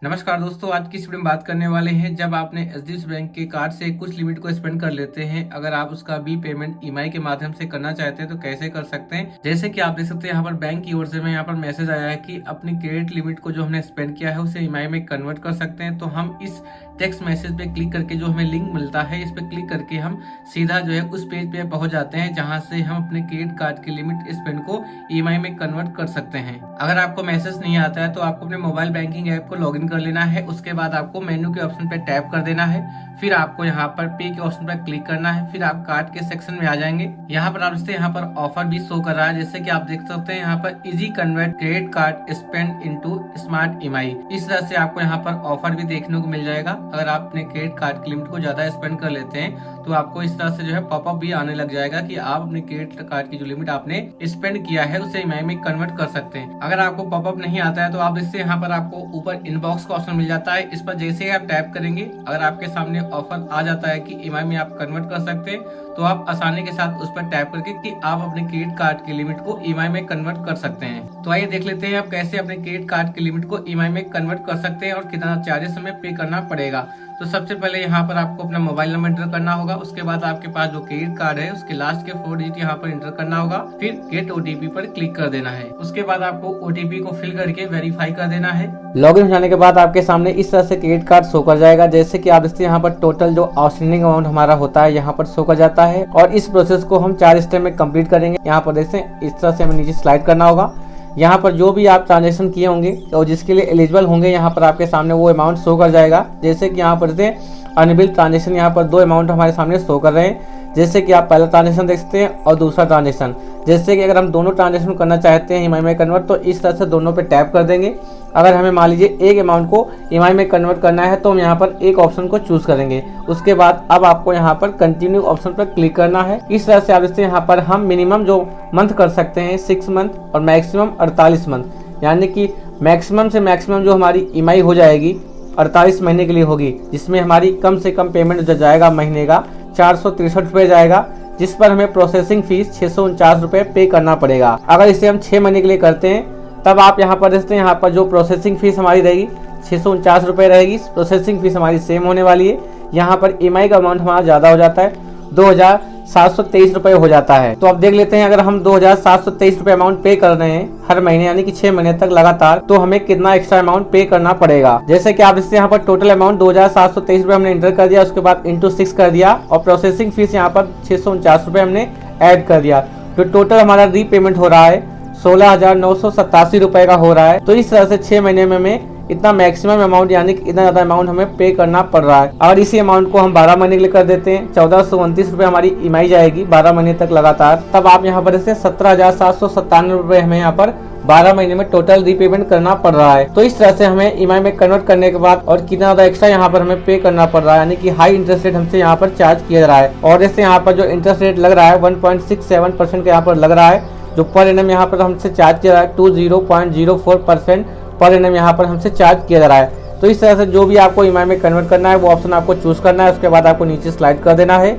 नमस्कार दोस्तों, आज की इस वीडियो में बात करने वाले हैं। जब आपने एचडीएफसी बैंक के कार्ड से कुछ लिमिट को स्पेंड कर लेते हैं, अगर आप उसका भी पेमेंट ईएमआई के माध्यम से करना चाहते हैं तो कैसे कर सकते हैं। जैसे कि आप देख सकते हैं यहाँ पर बैंक की ओर से में यहाँ पर मैसेज आया है कि अपनी क्रेडिट लिमिट को जो हमने स्पेंड किया है उसे ईएमआई में कन्वर्ट कर सकते हैं। तो हम इस टेक्स्ट मैसेज पे क्लिक करके जो हमें लिंक मिलता है, इस पे क्लिक करके हम सीधा जो है उस पेज पे पहुंच जाते हैं जहां से हम अपने क्रेडिट कार्ड की लिमिट स्पेंड को ईएमआई में कन्वर्ट कर सकते हैं। अगर आपको मैसेज नहीं आता है तो आपको अपने मोबाइल बैंकिंग ऐप को लॉगिन कर लेना है। उसके बाद आपको मेन्यू के ऑप्शन पे टैप कर देना है, फिर आपको यहाँ पर पे के ऑप्शन पर क्लिक करना है, फिर आप कार्ड के सेक्शन में आ जाएंगे। यहाँ पर आप यहाँ पर ऑफर भी शो कर रहा है, जैसे कि आप देख सकते हैं यहाँ पर easy convert credit card spend into smart EMI. इस तरह से आपको यहाँ पर ऑफर भी देखने को मिल जाएगा। अगर आप अपने क्रेडिट कार्ड की लिमिट को ज्यादा स्पेंड कर लेते हैं तो आपको इस तरह से जो है पॉपअप भी आने लग जाएगा कि आप अपने क्रेडिट कार्ड की जो लिमिट आपने स्पेंड किया है उसे ईएमआई में कन्वर्ट कर सकते हैं। अगर आपको पॉपअप नहीं आता है तो आप इससे यहाँ पर आपको ऊपर इनबॉक्स का ऑप्शन मिल जाता है, इस पर जैसे ही आप टैप करेंगे अगर आपके सामने ऑफर आ जाता है कि ईएमआई में आप कन्वर्ट कर सकते हैं तो आप आसानी के साथ उस पर टैप करके कि आप अपने क्रेडिट कार्ड की लिमिट को ईएमआई में कन्वर्ट कर सकते हैं। तो आइए देख लेते हैं आप कैसे अपने क्रेडिट कार्ड की लिमिट को ईएमआई में कन्वर्ट कर सकते हैं और कितना चार्जेस हमें पे करना पड़ेगा। तो सबसे पहले यहाँ पर आपको अपना मोबाइल नंबर एंटर करना होगा। उसके बाद आपके पास जो क्रेडिट कार्ड है उसके लास्ट के 4 डिजिट यहाँ पर एंटर करना होगा, फिर गेट ओटीपी पर क्लिक कर देना है। उसके बाद आपको ओटीपी को फिल करके वेरीफाई कर देना है। लॉगिन हो जाने के बाद आपके सामने इस तरह से क्रेडिट कार्ड शो कर जाएगा, जैसे कि आप इससे यहाँ पर टोटल जो आउटस्टैंडिंग अमाउंट हमारा होता है यहाँ पर शो कर जाता है। और इस प्रोसेस को हम 4 स्टेप में कंप्लीट करेंगे। यहाँ पर देखते हैं इस तरह से हमें नीचे स्लाइड करना होगा। यहाँ पर जो भी आप ट्रांजेक्शन किए होंगे और जिसके लिए एलिजिबल होंगे यहाँ पर आपके सामने वो अमाउंट शो कर जाएगा। जैसे कि यहाँ पर देखते हैं अनबिल ट्रांजेक्शन, यहाँ पर 2 अमाउंट हमारे सामने शो कर रहे हैं। जैसे कि आप पहला ट्रांजेक्शन देख सकते हैं और दूसरा ट्रांजेक्शन। जैसे कि अगर हम दोनों ट्रांजेक्शन करना चाहते हैं ईएमआई में कन्वर्ट तो इस तरह से दोनों पे टैप कर देंगे। अगर हमें मान लीजिए एक अमाउंट को ईएमआई में कन्वर्ट करना है तो हम यहाँ पर एक ऑप्शन को चूज करेंगे। उसके बाद अब आपको यहाँ पर कंटिन्यू ऑप्शन पर क्लिक करना है। इस तरह से आप इससे यहाँ पर हम मिनिमम जो मंथ कर सकते हैं 6 मंथ और मैक्सिमम 48 मंथ, यानी कि मैक्सिमम से मैक्सिमम जो हमारी ईएमआई हो जाएगी 48 महीने के लिए होगी, जिसमें हमारी कम से कम पेमेंट जो जाएगा महीने का 463 रुपये जाएगा, जिस पर हमें प्रोसेसिंग फीस 649 रुपये पे करना पड़ेगा। अगर इसे हम 6 महीने के लिए करते हैं तब आप यहाँ पर देखते हैं यहाँ पर जो प्रोसेसिंग फीस हमारी रहेगी 649 रुपये रहेगी। प्रोसेसिंग फीस हमारी सेम होने वाली है। यहाँ पर ईएमआई का अमाउंट हमारा ज़्यादा हो जाता है, 2723 रुपये हो जाता है। तो अब देख लेते हैं अगर हम 2723 रुपये अमाउंट पे कर रहे हैं हर महीने यानी कि 6 महीने तक लगातार, तो हमें कितना एक्स्ट्रा अमाउंट पे करना पड़ेगा। जैसे कि आप इससे यहाँ पर टोटल अमाउंट 2723 रुपये हमने एंटर कर दिया, उसके बाद इंटू 6 कर दिया और प्रोसेसिंग फीस यहाँ पर 649 रुपये हमने ऐड कर दिया। तो टोटल हमारा रीपेमेंट हो रहा है 16,987 रुपये का हो रहा है। तो इस तरह से 6 महीने में हमें इतना मैक्सिमम अमाउंट यानी कि इतना ज्यादा अमाउंट हमें पे करना पड़ रहा है। अगर इसी अमाउंट को हम 12 महीने के लिए कर देते हैं 1429 रुपये हमारी ईएमआई जाएगी 12 महीने तक लगातार, तब आप यहाँ पर इसे 17,797 रुपये हमें यहाँ पर 12 महीने में टोटल रीपेमेंट करना पड़ रहा है। तो इस तरह से हमें ईएमआई में कन्वर्ट करने के बाद और कितना ज्यादा एक्स्ट्रा यहाँ पर हमें पे करना पड़ रहा है, यानी कि हाई इंटरेस्ट रेट हमसे यहाँ पर चार्ज किया जा रहा है। और इससे यहाँ पर जो इंटरेस्ट रेट लग रहा है 1.67% का यहाँ पर लग रहा है, जो पर एनम यहाँ पर हमसे चार्ज किया जा रहा है 20.04% पर एनम यहाँ पर हमसे चार्ज किया जा रहा है। तो इस तरह से जो भी आपको ईएमआई में कन्वर्ट करना है वो ऑप्शन आपको चूज करना है। उसके बाद आपको नीचे स्लाइड कर देना है।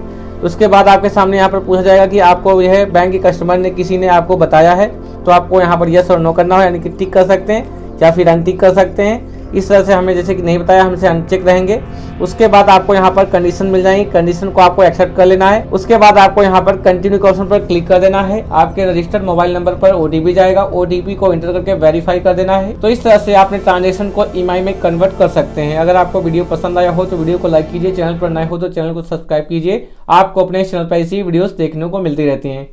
उसके बाद आपके सामने यहाँ पर पूछा जाएगा कि आपको यह बैंक के कस्टमर ने किसी ने आपको बताया है, तो आपको यहाँ पर यस और नो करना हो, यानी कि टिक कर सकते हैं या फिर अनटिक कर सकते हैं। इस तरह से हमें जैसे कि नहीं बताया हमसे अनचेक रहेंगे। उसके बाद आपको यहाँ पर कंडीशन मिल जाएंगी, कंडीशन को आपको एक्सेप्ट कर लेना है। उसके बाद आपको यहाँ पर कंटिन्यू के ऑप्शन पर क्लिक कर देना है। आपके रजिस्टर्ड मोबाइल नंबर पर ओटीपी जाएगा, ओटीपी को एंटर करके वेरीफाई कर देना है। तो इस तरह से आपने ट्रांजेक्शन को ईएमआई में कन्वर्ट कर सकते हैं। अगर आपको वीडियो पसंद आया हो तो वीडियो को लाइक कीजिए, चैनल पर नए हो तो चैनल को सब्सक्राइब कीजिए। आपको अपने चैनल पर ऐसी वीडियोस देखने को मिलती रहती हैं।